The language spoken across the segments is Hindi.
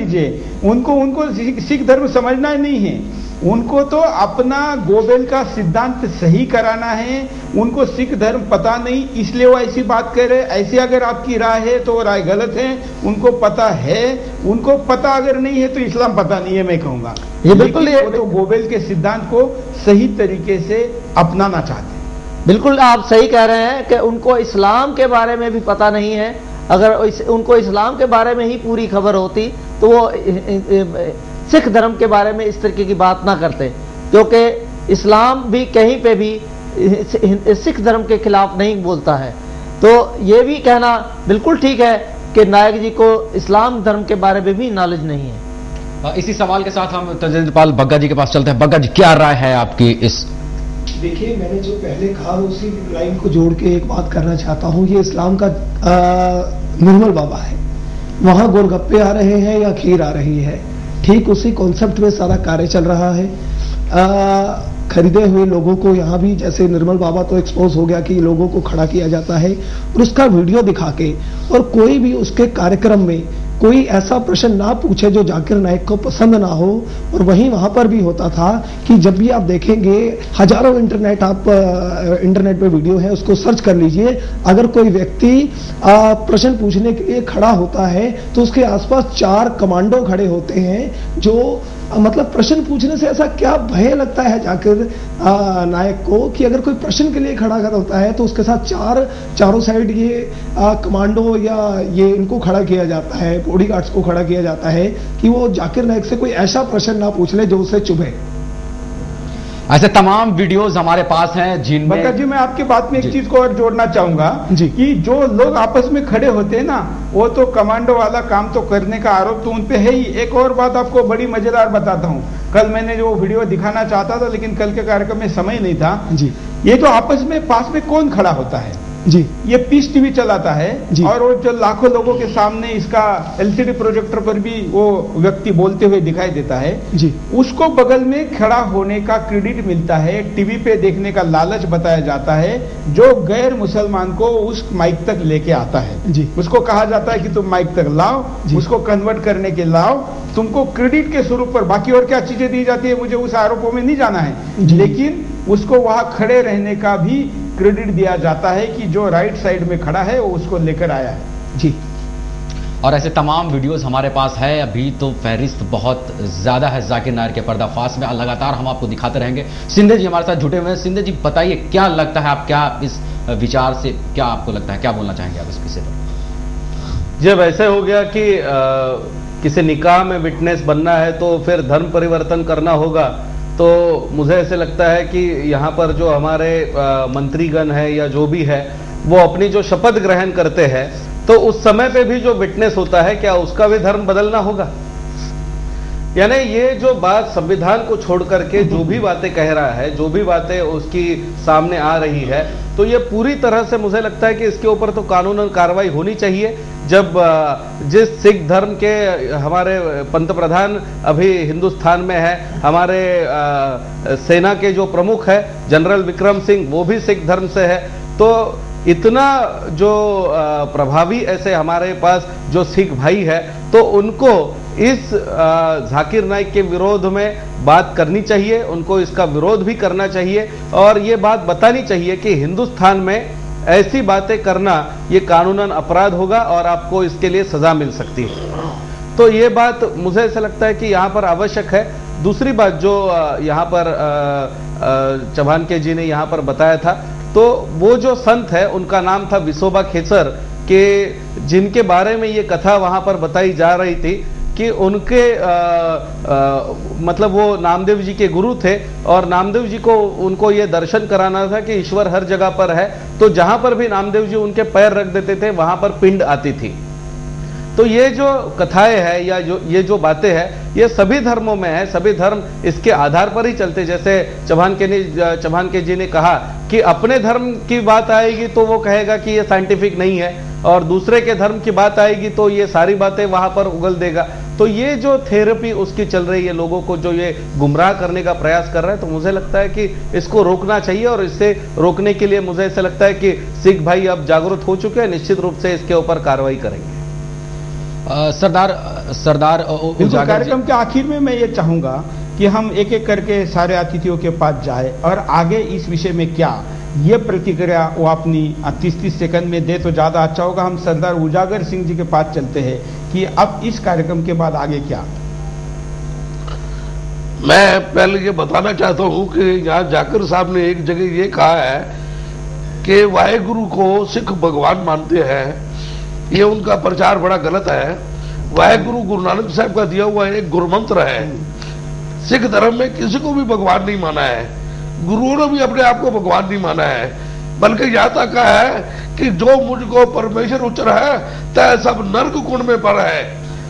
लीजिए, उनको उनको सिख धर्म समझना ही नहीं है, उनको तो अपना गोबेल का सिद्धांत सही कराना है। उनको सिख धर्म पता नहीं, इसलिए वो ऐसी बात कह रहे। ऐसी अगर आपकी राय है तो वो राय गलत है। उनको पता है, उनको पता अगर नहीं है तो इस्लाम पता नहीं है, मैं कहूंगा। ये बिल्कुल वो तो गोबेल के सिद्धांत को सही तरीके से अपनाना चाहते हैं। बिल्कुल आप सही कह रहे हैं कि उनको इस्लाम के बारे में भी पता नहीं है। अगर उनको इस्लाम के बारे में ही पूरी खबर होती तो वो सिख धर्म के बारे में इस तरीके की बात ना करते, क्योंकि इस्लाम भी कहीं पे भी सिख धर्म के खिलाफ नहीं बोलता है। तो ये भी कहना बिल्कुल ठीक है कि नायक जी को इस्लाम धर्म के बारे में भी नॉलेज नहीं है। इसी सवाल के साथ हम तजेंद्रपाल बग्गा जी के पास चलते हैं। बग्गा जी, क्या राय है आपकी इस? देखिए, मैंने जो पहले कहा उसी लाइन को जोड़ के एक बात करना चाहता हूं। ये इस्लाम का निर्मल बाबा है, वहां गोलगप्पे आ रहे हैं या खीर आ रही है, ठीक उसी कॉन्सेप्ट में सारा कार्य चल रहा है। खरीदे हुए लोगों को यहाँ भी जैसे निर्मल बाबा तो एक्सपोज हो गया कि लोगों को खड़ा किया जाता है और उसका वीडियो दिखा के, और कोई भी उसके कार्यक्रम में कोई ऐसा प्रश्न ना पूछे जो जाकिर नाइक को पसंद ना हो। और वहीं वहां पर भी होता था कि जब भी आप देखेंगे हजारों इंटरनेट पे वीडियो है, उसको सर्च कर लीजिए, अगर कोई व्यक्ति प्रश्न पूछने के लिए खड़ा होता है तो उसके आसपास 4 कमांडो खड़े होते हैं। जो मतलब प्रश्न पूछने से ऐसा क्या भय लगता है जाकिर नायक को कि अगर कोई प्रश्न के लिए खड़ा होता है तो उसके साथ चारों साइड ये कमांडो या ये इनको खड़ा किया जाता है, बॉडीगार्ड्स को खड़ा किया जाता है कि वो जाकिर नायक से कोई ऐसा प्रश्न ना पूछ ले जो उसे चुभे। ऐसे तमाम वीडियोस हमारे पास हैं जिनमें बग्गा जी, मैं आपकी बात में एक चीज को और जोड़ना चाहूंगा कि जो लोग आपस में खड़े होते हैं ना, वो तो कमांडो वाला काम तो करने का आरोप तो उन पे है ही। एक और बात आपको बड़ी मजेदार बताता हूँ। कल मैंने जो वीडियो दिखाना चाहता था लेकिन कल के कार्यक्रम में समय नहीं था जी। ये तो आपस में पास में कौन खड़ा होता है जी, ये पीस टीवी चलाता है और वो जो लाखों लोगों के सामने इसका एलसीडी प्रोजेक्टर पर भी वो व्यक्ति बोलते हुए दिखाई देता है जी। उसको बगल में खड़ा होने का क्रेडिट मिलता है, टीवी पे देखने का लालच बताया जाता है। जो गैर मुसलमान को उस माइक तक लेके आता है जी, उसको कहा जाता है कि तुम माइक तक लाओ, उसको कन्वर्ट करने के लाओ, तुमको क्रेडिट के स्वरूप पर बाकी और क्या चीजें दी जाती है मुझे उस आरोपों में नहीं जाना है, लेकिन उसको वहां खड़े रहने का भी क्रेडिट दिया जाता है कि जो राइट साइड में खड़ा है वो उसको लेकर आया है जी। और ऐसे तमाम वीडियोस हमारे पास है। अभी तो फहरिस्त बहुत ज्यादा है जाकिर नायक के पर्दाफाश में, लगातार हम आपको दिखाते रहेंगे। सिंधे जी हमारे साथ जुटे हुए हैं। सिंधे जी, बताइए क्या लगता है, आप क्या इस विचार से क्या आपको लगता है, क्या बोलना चाहेंगे आप इस विषय पर? जब ऐसे हो गया कि किसी निकाह में विटनेस बनना है तो फिर धर्म परिवर्तन करना होगा, तो मुझे ऐसे लगता है कि यहाँ पर जो हमारे मंत्रीगण है या जो भी है वो अपनी जो शपथ ग्रहण करते हैं तो उस समय पे भी जो विटनेस होता है क्या उसका भी धर्म बदलना होगा? यानी ये जो बात संविधान को छोड़ करके जो भी बातें कह रहा है, जो भी बातें उसकी सामने आ रही है, तो ये पूरी तरह से मुझे लगता है कि इसके ऊपर तो कानूनन कार्रवाई होनी चाहिए। जब जिस सिख धर्म के हमारे पंतप्रधान अभी हिंदुस्तान में है, हमारे सेना के जो प्रमुख है जनरल विक्रम सिंह, वो भी सिख धर्म से है, तो इतना जो प्रभावी ऐसे हमारे पास जो सिख भाई है, तो उनको इस जाकिर नाइक के विरोध में बात करनी चाहिए, उनको इसका विरोध भी करना चाहिए और ये बात बतानी चाहिए कि हिंदुस्तान में ऐसी बातें करना ये कानूनन अपराध होगा और आपको इसके लिए सजा मिल सकती है। तो ये बात मुझे ऐसा लगता है कि यहाँ पर आवश्यक है। दूसरी बात जो यहाँ पर चौहान के जी ने यहाँ पर बताया था, तो वो जो संत है उनका नाम था विसोबा खेसर के, जिनके बारे में ये कथा वहां पर बताई जा रही थी कि उनके मतलब वो नामदेव जी के गुरु थे और नामदेव जी को उनको ये दर्शन कराना था कि ईश्वर हर जगह पर है, तो जहां पर भी नामदेव जी उनके पैर रख देते थे वहां पर पिंड आती थी। तो ये जो कथाएं हैं या ये जो बातें हैं ये सभी धर्मों में है, सभी धर्म इसके आधार पर ही चलते। जैसे चौहान के जी ने कहा कि अपने धर्म की बात आएगी तो वो कहेगा कि ये साइंटिफिक नहीं है और दूसरे के धर्म की बात आएगी तो ये सारी बातें वहां पर उगल देगा। तो ये जो थेरेपी उसकी चल रही है, लोगों को जो ये गुमराह करने का प्रयास कर रहा है, तो मुझे लगता है कि इसको रोकना चाहिए और इससे रोकने के लिए मुझे ऐसा लगता है कि सिख भाई अब जागरूक हो चुके हैं, निश्चित रूप से इसके ऊपर कार्रवाई करेंगे। सरदार बिल्कुल, कार्यक्रम के आखिर में मैं ये चाहूंगा कि हम एक एक करके सारे अतिथियों के पास जाए और आगे इस विषय में क्या ये प्रतिक्रिया वो अपनी 30-30 सेकंड में दे तो ज्यादा अच्छा होगा। हम सरदार उजागर सिंह जी के पास चलते हैं कि अब इस कार्यक्रम के बाद आगे क्या। मैं पहले ये बताना चाहता हूं कि यहाँ जाकिर साहब ने एक जगह ये कहा है कि वाहेगुरु को सिख भगवान मानते हैं। ये उनका प्रचार बड़ा गलत है। वाहेगुरु गुरु नानक साहब का दिया हुआ एक गुरुमंत्र है। सिख धर्म में किसी को भी भगवान नहीं माना है, गुरुओं ने भी अपने आप को भगवान नहीं माना है, बल्कि यहां तक कहा है कि जो मुझको परमेश्वर उच्चर है तय सब नर्क कुंड में पड़ है।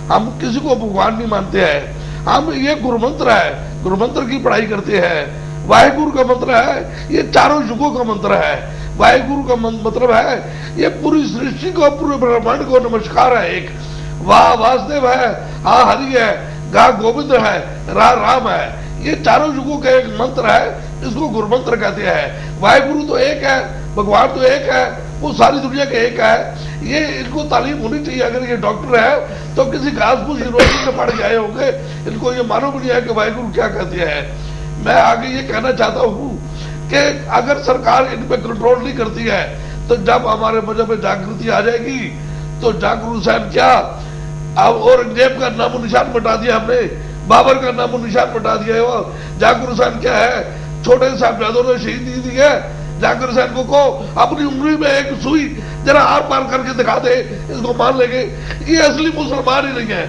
हम किसी को भगवान नहीं मानते हैं। हम ये गुरुमंत्र है, गुरुमंत्र की पढ़ाई करते हैं। वाहेगुरु का मंत्र है, ये चारों युगों का मंत्र है। वाहेगुरु का मतलब है ये पूरी सृष्टि को, पूरे ब्रह्मांड को नमस्कार है। एक वाह वासुदेव है, हा हरि है, गा गोविंद है, रा राम है। ये चारों युगों का एक मंत्र है, इसको गुरुमंत्र कहते हैं। वाहेगुरु तो एक है, भगवान तो एक है, वो सारी दुनिया के एक है। ये इनको तालीम होनी चाहिए। अगर ये डॉक्टर है तो किसी घासफूस यूनिवर्सिटी में पढ़ के आए होंगे, इनको ये मालूम नहीं है कि वाहेगुरु क्या कहते हैं। मैं आगे ये कहना चाहता हूं कि अगर सरकार इन पे कंट्रोल नहीं करती है तो जब हमारे मजहब में जागृति आ जाएगी तो जाकिर हुसैन क्या, अब औरंगजेब का नामो निशान मिटा दिया हमने, बाबर का नामो निशान मिटा दिया है। वो जाकिर हुसैन क्या है, छोटे साहबजादों ने शहीदी दी है। जाकिर हुसैन को अपनी उंगली में एक सुई जरा आर पार करके दिखा दे, इसको मान लेंगे ये असली मुसलमान ही नहीं है।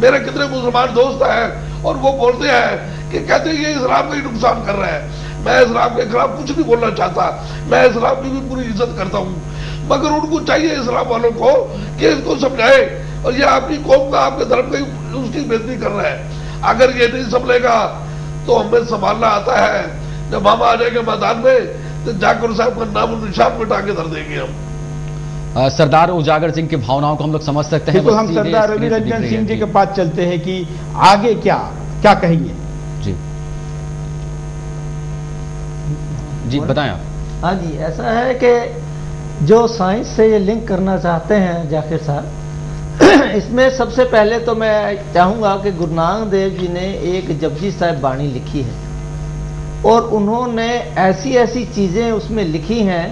मेरे कितने मुसलमान दोस्त हैं और वो बोलते हैं कि कहते हैं ये इस्लाम का ही नुकसान कर रहा है। मैं इस्लाम के खिलाफ कुछ नहीं बोलना चाहता, मैं इस्लाम की भी पूरी इज्जत करता हूं, मगर उनको चाहिए इस्लाम वालों को कि इसको समझाए और ये आपकी कौम का, आपके धर्म का उसकी बेइज्जती कर रहा है। अगर ये नहीं संभलेगा तो हमें संभालना आता है। जब हम आ जाएंगे मैदान में तो जाकिर साहब का नाम निशान मिटा के धर देंगे हम। सरदार उजागर सिंह की भावनाओं को हम लोग समझ सकते हैं। तो हम सरदार रवि रंजन सिंह जी के पास चलते हैं कि आगे क्या क्या कहेंगे। जी जी बताएं आप। हाँ जी, ऐसा है कि जो साइंस से ये लिंक करना चाहते हैं जाकिर साहब, इसमें सबसे पहले तो मैं चाहूंगा कि गुरु नानक देव जी ने एक जपजी साहिब बाणी लिखी है और उन्होंने ऐसी ऐसी चीजें उसमें लिखी हैं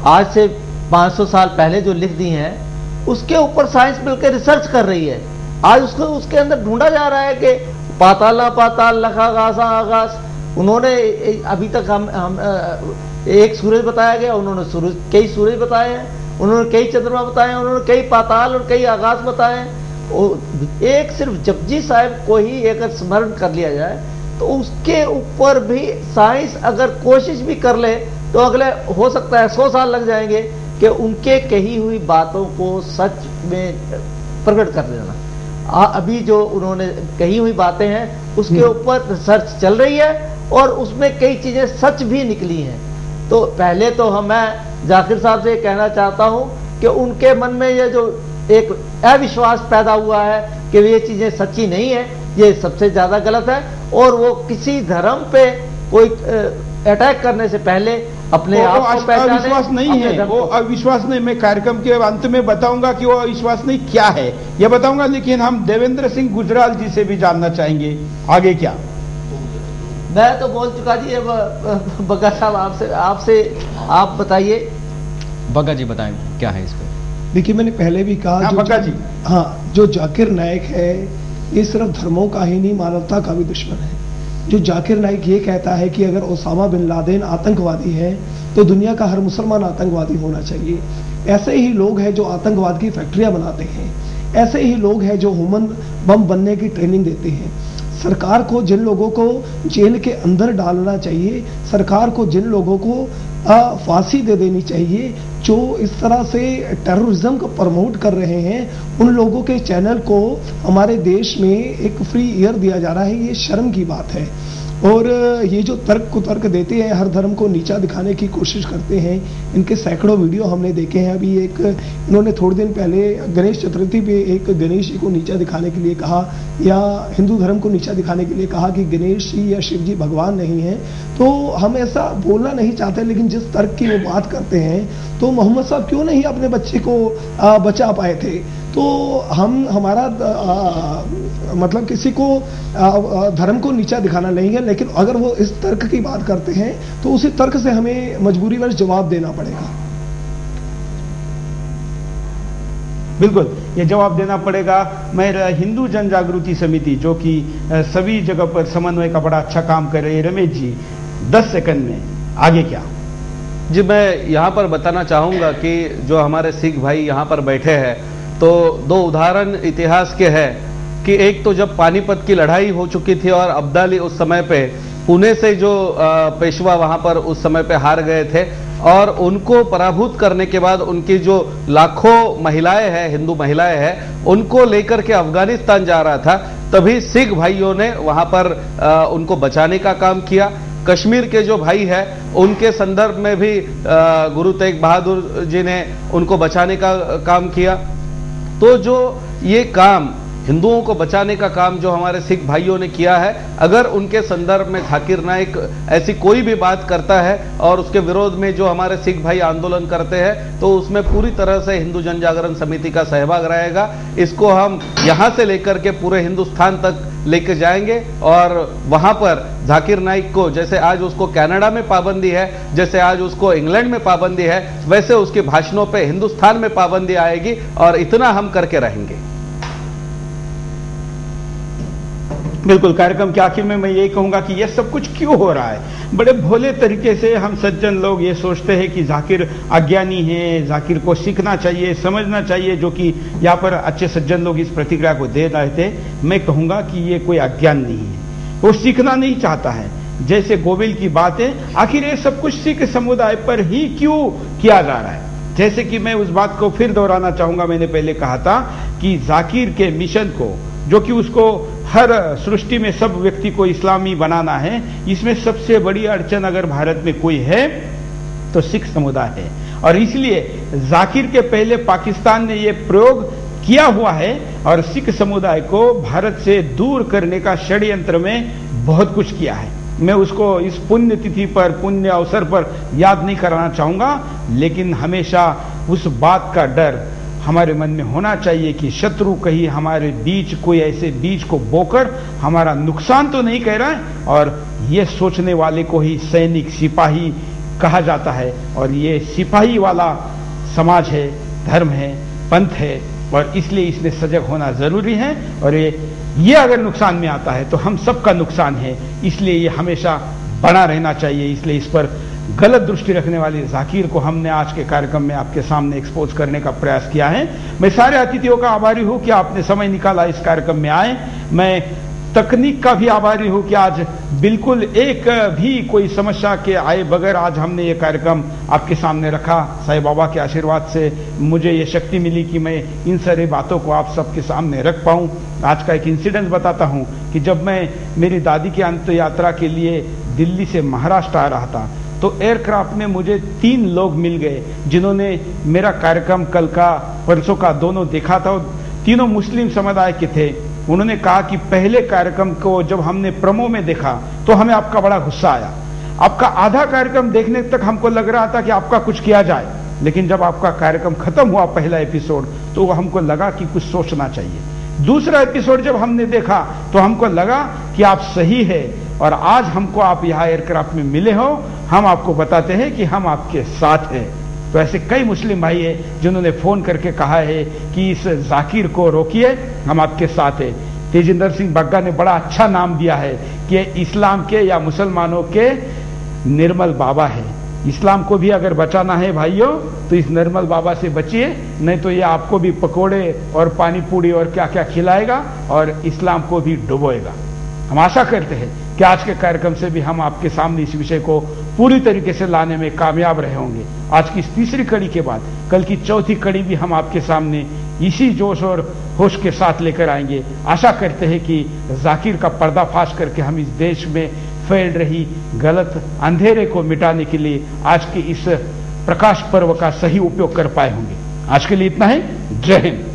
आज से 500 साल पहले जो लिख दी हैं, उसके ऊपर साइंस मिलकर रिसर्च कर रही है। आज उसको उसके अंदर ढूंढा जा रहा है कि पाताला पाताल लखा गासा आगास। उन्होंने अभी तक हम एक सूरज बताया गया, उन्होंने सूरज कई सूरज बताए हैं, उन्होंने कई चंद्रमा बताए हैं, उन्होंने कई पाताल और कई आकाश बताए हैं। एक सिर्फ जपजी साहिब को ही अगर स्मरण कर लिया जाए तो उसके ऊपर भी साइंस अगर कोशिश भी कर ले तो अगले हो सकता है 100 साल लग जाएंगे कि उनके कही हुई बातों को सच में प्रकट कर देना। अभी जो उन्होंने कही हुई बातें हैं उसके ऊपर रिसर्च चल रही है और उसमें कई चीजें सच भी निकली हैं। तो पहले तो मैं जाकिर साहब से कहना चाहता हूं कि उनके मन में ये जो एक अविश्वास पैदा हुआ है कि ये चीजें सच्ची नहीं है, ये सबसे ज्यादा गलत है। और वो किसी धर्म पे कोई अटैक करने से पहले अपने आप को पहचाने। अविश्वास नहीं है, वो अविश्वास नहीं। मैं कार्यक्रम के अंत में बताऊंगा कि वो अविश्वास नहीं क्या है, ये बताऊंगा। लेकिन हम देवेंद्र सिंह गुजराल जी से भी जानना चाहेंगे आगे क्या। मैं तो बोल चुका जी। अब बग्गा साहब आपसे आप बताइए। बग्गा जी बताएं क्या है इस पर। देखिए, मैंने पहले भी कहा, बग्गा जी, हाँ, जो जाकिर नाइक है ये सिर्फ धर्मों का ही नहीं, मानवता का भी दुश्मन है। जो जाकिर नाइक ये कहता है कि अगर ओसामा बिन लादेन आतंकवादी है तो दुनिया का हर मुसलमान आतंकवादी होना चाहिए। ऐसे ही लोग हैं जो आतंकवाद की फैक्ट्रियां बनाते हैं, ऐसे ही लोग हैं जो ह्यूमन बम बनने की ट्रेनिंग देते हैं। सरकार को जिन लोगों को जेल के अंदर डालना चाहिए, सरकार को जिन लोगों को फांसी दे देनी चाहिए जो इस तरह से टेररिज्म को प्रमोट कर रहे हैं, उन लोगों के चैनल को हमारे देश में एक फ्री ईयर दिया जा रहा है। ये शर्म की बात है। और ये जो तर्क कुतर्क देते हैं, हर धर्म को नीचा दिखाने की कोशिश करते हैं, इनके सैकड़ों वीडियो हमने देखे हैं। अभी एक इन्होंने थोड़े दिन पहले गणेश चतुर्थी पे एक गणेश जी को नीचा दिखाने के लिए कहा, या हिंदू धर्म को नीचा दिखाने के लिए कहा कि गणेश जी या शिव जी भगवान नहीं है। तो हम ऐसा बोलना नहीं चाहते, लेकिन जिस तर्क की वो बात करते हैं, तो मोहम्मद साहब क्यों नहीं अपने बच्चे को बचा पाए थे? तो हम हमारा मतलब किसी को धर्म को नीचा दिखाना नहीं है, लेकिन अगर वो इस तर्क की बात करते हैं तो उसी तर्क से हमें मजबूरीवश जवाब देना पड़ेगा। बिल्कुल, ये जवाब देना पड़ेगा। मैं हिंदू जन जागृति समिति जो कि सभी जगह पर समन्वय का बड़ा अच्छा काम कर रही है, रमेश जी 10 सेकंड में आगे क्या? जी, मैं यहाँ पर बताना चाहूँगा कि जो हमारे सिख भाई यहाँ पर बैठे हैं, तो 2 उदाहरण इतिहास के हैं कि एक तो जब पानीपत की लड़ाई हो चुकी थी और अब्दाली उस समय पे पुणे से जो पेशवा वहाँ पर उस समय पे हार गए थे, और उनको पराभूत करने के बाद उनकी जो लाखों महिलाएं हैं, हिंदू महिलाएं हैं, उनको लेकर के अफगानिस्तान जा रहा था, तभी सिख भाइयों ने वहाँ पर उनको बचाने का काम किया। कश्मीर के जो भाई हैं उनके संदर्भ में भी गुरु तेग बहादुर जी ने उनको बचाने का काम किया। तो जो ये काम हिंदुओं को बचाने का काम जो हमारे सिख भाइयों ने किया है, अगर उनके संदर्भ में जाकिर नाइक ऐसी कोई भी बात करता है और उसके विरोध में जो हमारे सिख भाई आंदोलन करते हैं, तो उसमें पूरी तरह से हिंदू जन जागरण समिति का सहभाग रहेगा। इसको हम यहां से लेकर के पूरे हिंदुस्तान तक लेके जाएंगे और वहां पर जाकिर नाइक को, जैसे आज उसको कनाडा में पाबंदी है, जैसे आज उसको इंग्लैंड में पाबंदी है, वैसे उसके भाषणों पे हिंदुस्तान में पाबंदी आएगी और इतना हम करके रहेंगे। बिल्कुल, कार्यक्रम के आखिर में मैं यही कहूंगा कि यह सब कुछ क्यों हो रहा है। बड़े भोले तरीके से हम सज्जन लोग ये सोचते हैं कि जाकिर अज्ञानी है, जाकिर को सीखना चाहिए, समझना चाहिए, जो कि यहाँ पर अच्छे सज्जन लोग इस प्रतिक्रिया को दे रहे थे। मैं कहूंगा कि ये कोई अज्ञान नहीं है, वो सीखना नहीं चाहता है। जैसे गोविल की बात है, आखिर ये सब कुछ सिख समुदाय पर ही क्यों किया जा रहा है। जैसे कि मैं उस बात को फिर दोहराना चाहूंगा, मैंने पहले कहा था कि जाकिर के मिशन को, जो कि उसको हर सृष्टि में सब व्यक्ति को इस्लामी बनाना है, इसमें सबसे बड़ी अड़चन अगर भारत में कोई है तो सिख समुदाय है। और इसलिए जाकिर के पहले पाकिस्तान ने यह प्रयोग किया हुआ है और सिख समुदाय को भारत से दूर करने का षड्यंत्र में बहुत कुछ किया है। मैं उसको इस पुण्य तिथि पर, पुण्य अवसर पर याद नहीं कराना चाहूंगा, लेकिन हमेशा उस बात का डर हमारे मन में होना चाहिए कि शत्रु कहीं हमारे बीच कोई ऐसे बीज को बोकर हमारा नुकसान तो नहीं कर रहा है। और ये सोचने वाले को ही सैनिक, सिपाही कहा जाता है, और ये सिपाही वाला समाज है, धर्म है, पंथ है, और इसलिए इसमें सजग होना जरूरी है। और ये अगर नुकसान में आता है तो हम सबका नुकसान है, इसलिए ये हमेशा बना रहना चाहिए। इसलिए इस पर गलत दृष्टि रखने वाले जाकिर को हमने आज के कार्यक्रम में आपके सामने एक्सपोज करने का प्रयास किया है। मैं सारे अतिथियों का आभारी हूं कि आपने समय निकाला इस कार्यक्रम में आए। मैं तकनीक का भी आभारी हूं कि आज बिल्कुल एक भी कोई समस्या के आए बगैर आज हमने ये कार्यक्रम आपके सामने रखा। साईं बाबा के आशीर्वाद से मुझे ये शक्ति मिली कि मैं इन सारी बातों को आप सबके सामने रख पाऊं। आज का एक इंसिडेंट बताता हूं कि जब मैं मेरी दादी की अंत यात्रा के लिए दिल्ली से महाराष्ट्र आ रहा था, तो एयरक्राफ्ट में मुझे 3 लोग मिल गए जिन्होंने मेरा कार्यक्रम कल का, परसों का दोनों देखा था। तीनों मुस्लिम समुदाय के थे। उन्होंने कहा कि पहले कार्यक्रम को जब हमने प्रोमो में देखा तो हमें आपका बड़ा गुस्सा आया। आपका आधा कार्यक्रम देखने तक हमको लग रहा था कि आपका कुछ किया जाए, लेकिन जब आपका कार्यक्रम खत्म हुआ पहला एपिसोड, तो हमको लगा कि कुछ सोचना चाहिए। दूसरा एपिसोड जब हमने देखा तो हमको लगा कि आप सही है, और आज हमको आप यहाँ एयरक्राफ्ट में मिले हो, हम आपको बताते हैं कि हम आपके साथ हैं। तो ऐसे कई मुस्लिम भाई हैं जिन्होंने फोन करके कहा है कि इस जाकिर को रोकिए, हम आपके साथ हैं। तेजिंदर सिंह बग्गा ने बड़ा अच्छा नाम दिया है कि इस्लाम के या मुसलमानों के निर्मल बाबा है। इस्लाम को भी अगर बचाना है भाइयों तो इस निर्मल बाबा से बचिए, नहीं तो ये आपको भी पकोड़े और पानी पूड़ी और क्या क्या खिलाएगा और इस्लाम को भी डुबोएगा। हम आशा करते हैं कि आज के कार्यक्रम से भी हम आपके सामने इस विषय को पूरी तरीके से लाने में कामयाब रहे होंगे। आज की इस तीसरी कड़ी के बाद कल की चौथी कड़ी भी हम आपके सामने इसी जोश और होश के साथ लेकर आएंगे। आशा करते हैं कि जाकिर का पर्दाफाश करके हम इस देश में फैल रही गलत अंधेरे को मिटाने के लिए आज के इस प्रकाश पर्व का सही उपयोग कर पाए होंगे। आज के लिए इतना है। जय हिंद।